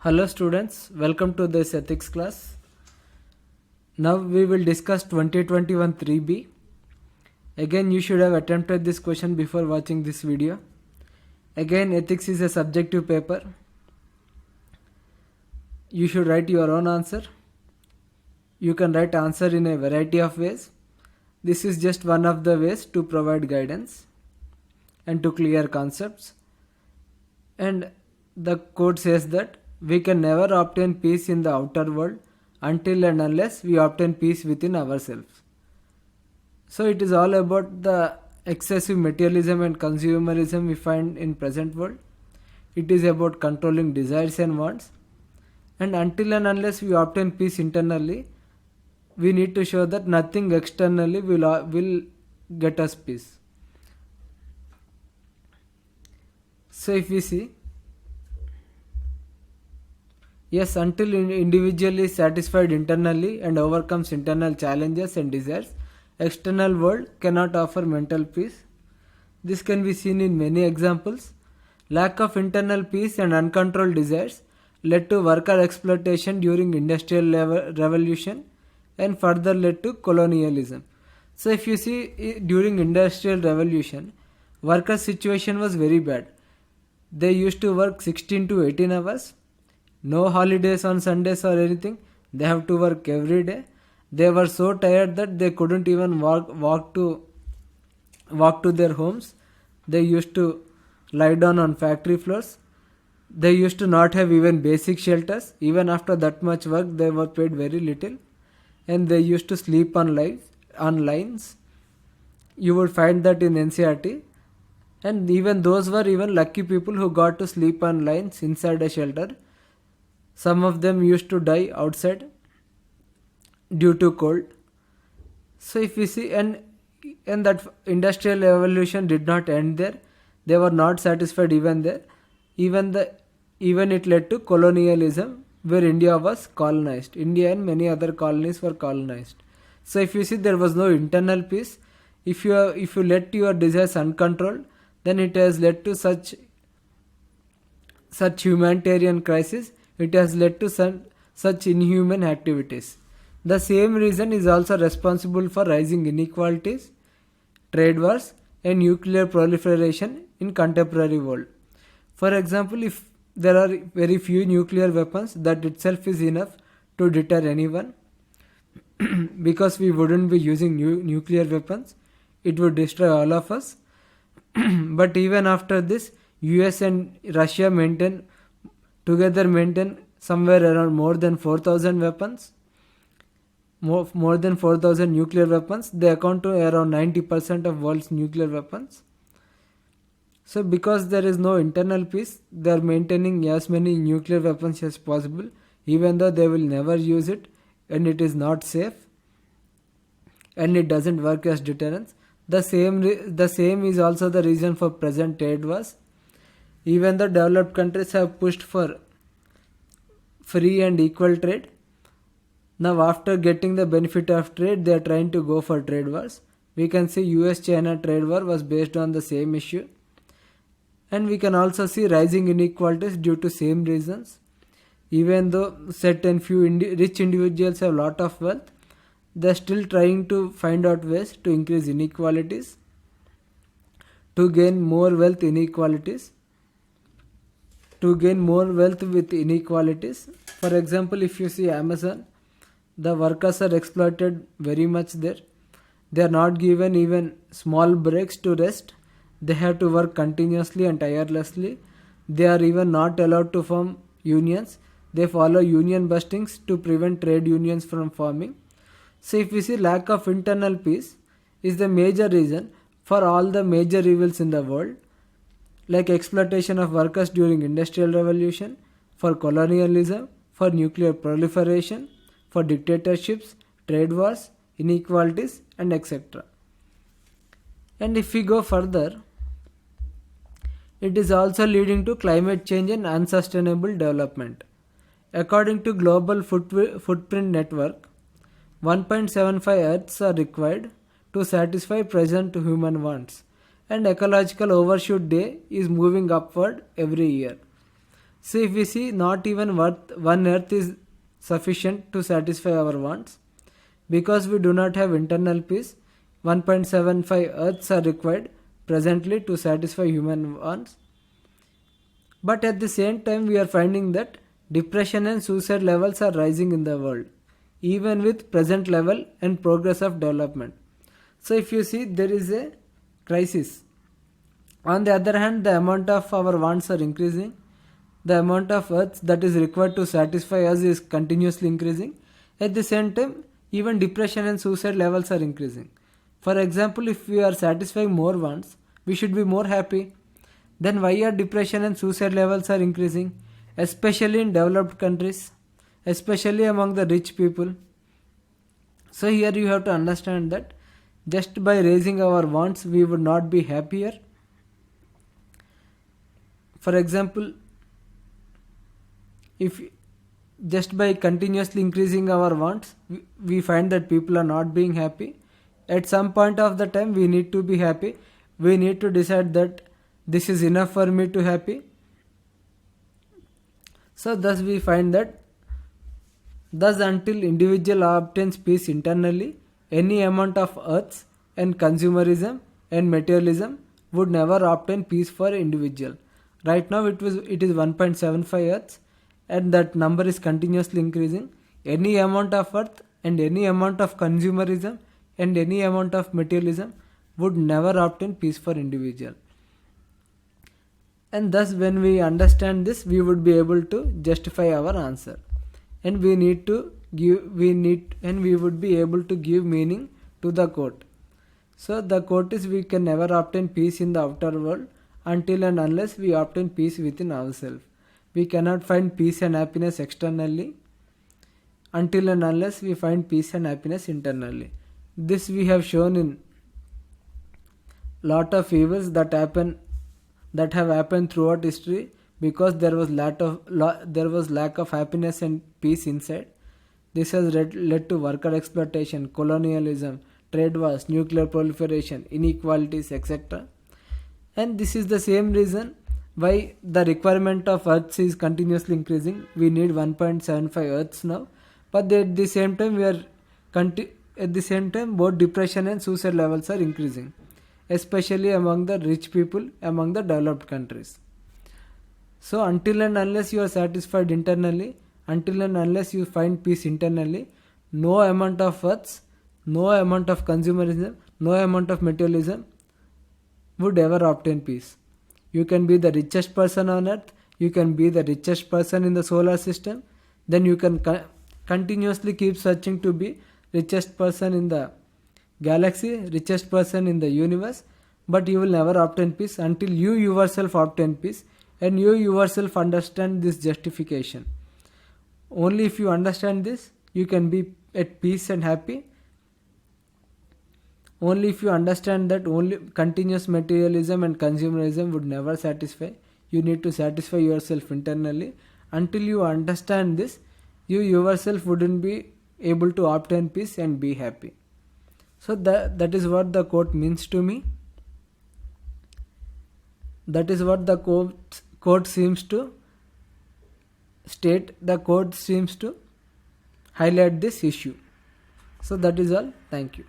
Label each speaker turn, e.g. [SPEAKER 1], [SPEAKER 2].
[SPEAKER 1] Hello students, welcome to this ethics class. Now we will discuss 2021 3B. Again, you should have attempted this question before watching this video. Again, ethics is a subjective paper. You should write your own answer. You can write answer in a variety of ways. This is just one of the ways to provide guidance and to clear concepts. And the quote says that we can never obtain peace in the outer world until and unless we obtain peace within ourselves. So it is all about the excessive materialism and consumerism we find in present world. It is about controlling desires and wants. And until and unless we obtain peace internally, we need to show that nothing externally will get us peace. So if we see, yes, until individual is satisfied internally and overcomes internal challenges and desires, external world cannot offer mental peace. This can be seen in many examples. Lack of internal peace and uncontrolled desires led to worker exploitation during industrial revolution and further led to colonialism. So if you see, during industrial revolution, workers' situation was very bad. They used to work 16 to 18 hours. No holidays on Sundays or anything. They have to work every day. They were so tired that they couldn't even walk to their homes. They used to lie down on factory floors. They used to not have even basic shelters. Even after that much work, they were paid very little. And they used to sleep on lines. You would find that in NCRT. And even those were even lucky people who got to sleep on lines inside a shelter. Some of them used to die outside due to cold. So if we see, and that industrial revolution did not end there. They were not satisfied even there. Even it led to colonialism, where India was colonized. India and many other colonies were colonized. So if you see, there was no internal peace. If you let your desires uncontrolled, then it has led to such humanitarian crisis. It has led to such inhuman activities. The same reason is also responsible for rising inequalities, trade wars, and nuclear proliferation in contemporary world. For example, if there are very few nuclear weapons, that itself is enough to deter anyone. Because we wouldn't be using nuclear weapons, it would destroy all of us. But even after this, US and Russia maintain somewhere around more than 4,000 weapons. More than 4,000 nuclear weapons. They account to around 90% of world's nuclear weapons. So because there is no internal peace, they are maintaining as many nuclear weapons as possible, even though they will never use it and it is not safe and it doesn't work as deterrence. The same is also the reason for present trade wars. Even the developed countries have pushed for free and equal trade. Now after getting the benefit of trade, they are trying to go for trade wars. We can see US-China trade war was based on the same issue. And we can also see rising inequalities due to same reasons. Even though certain few rich individuals have a lot of wealth, they are still trying to find out ways to increase inequalities, to gain more wealth with inequalities. For example, if you see Amazon, the workers are exploited very much there. They are not given even small breaks to rest. They have to work continuously and tirelessly. They are even not allowed to form unions. They follow union bustings to prevent trade unions from forming. So if we see, lack of internal peace is the major reason for all the major evils in the world, like exploitation of workers during industrial revolution, for colonialism, for nuclear proliferation, for dictatorships, trade wars, inequalities, and etc. And if we go further, it is also leading to climate change and unsustainable development. According to Global Footprint Network, 1.75 Earths are required to satisfy present human wants, and ecological overshoot day is moving upward every year. So if we see, not even one earth is sufficient to satisfy our wants. Because we do not have internal peace, 1.75 earths are required presently to satisfy human wants. But at the same time, we are finding that depression and suicide levels are rising in the world, even with present level and progress of development. So if you see, there is a crisis. On the other hand, the amount of our wants are increasing. The amount of earth that is required to satisfy us is continuously increasing. At the same time, even depression and suicide levels are increasing. For example, if we are satisfying more wants, we should be more happy. Then why are depression and suicide levels are increasing? Especially in developed countries, especially among the rich people. So here you have to understand that just by raising our wants, we would not be happier. For example, if just by continuously increasing our wants, we find that people are not being happy. At some point of the time, we need to be happy. We need to decide that this is enough for me to happy. So thus we find that thus until individual obtains peace internally, any amount of earths and consumerism and materialism would never obtain peace for individual. Right now it is 1.75 earths, and that number is continuously increasing. Any amount of earth and any amount of consumerism and any amount of materialism would never obtain peace for individual. And thus when we understand this, we would be able to justify our answer, and we would be able to give meaning to the quote. So the quote is, we can never obtain peace in the outer world until and unless we obtain peace within ourselves. We cannot find peace and happiness externally until and unless we find peace and happiness internally. This we have shown in lot of evils that have happened throughout history, because there was lack of happiness and peace inside. This has led to worker exploitation, colonialism, trade wars, nuclear proliferation, inequalities, etc. And this is the same reason why the requirement of earths is continuously increasing. We need 1.75 earths now, but at the same time both depression and suicide levels are increasing, especially among the rich people, among the developed countries. So until and unless you are satisfied internally, until and unless you find peace internally, no amount of earths, no amount of consumerism, no amount of materialism would ever obtain peace. You can be the richest person on earth, you can be the richest person in the solar system, then you can continuously keep searching to be richest person in the galaxy, richest person in the universe, but you will never obtain peace until you yourself obtain peace and you yourself understand this justification. Only if you understand this, you can be at peace and happy. Only if you understand that only continuous materialism and consumerism would never satisfy. You need to satisfy yourself internally. Until you understand this, you yourself wouldn't be able to obtain peace and be happy. So that is what the quote means to me. That is what the quote seems to state. The quote seems to highlight this issue. So that is all. Thank you.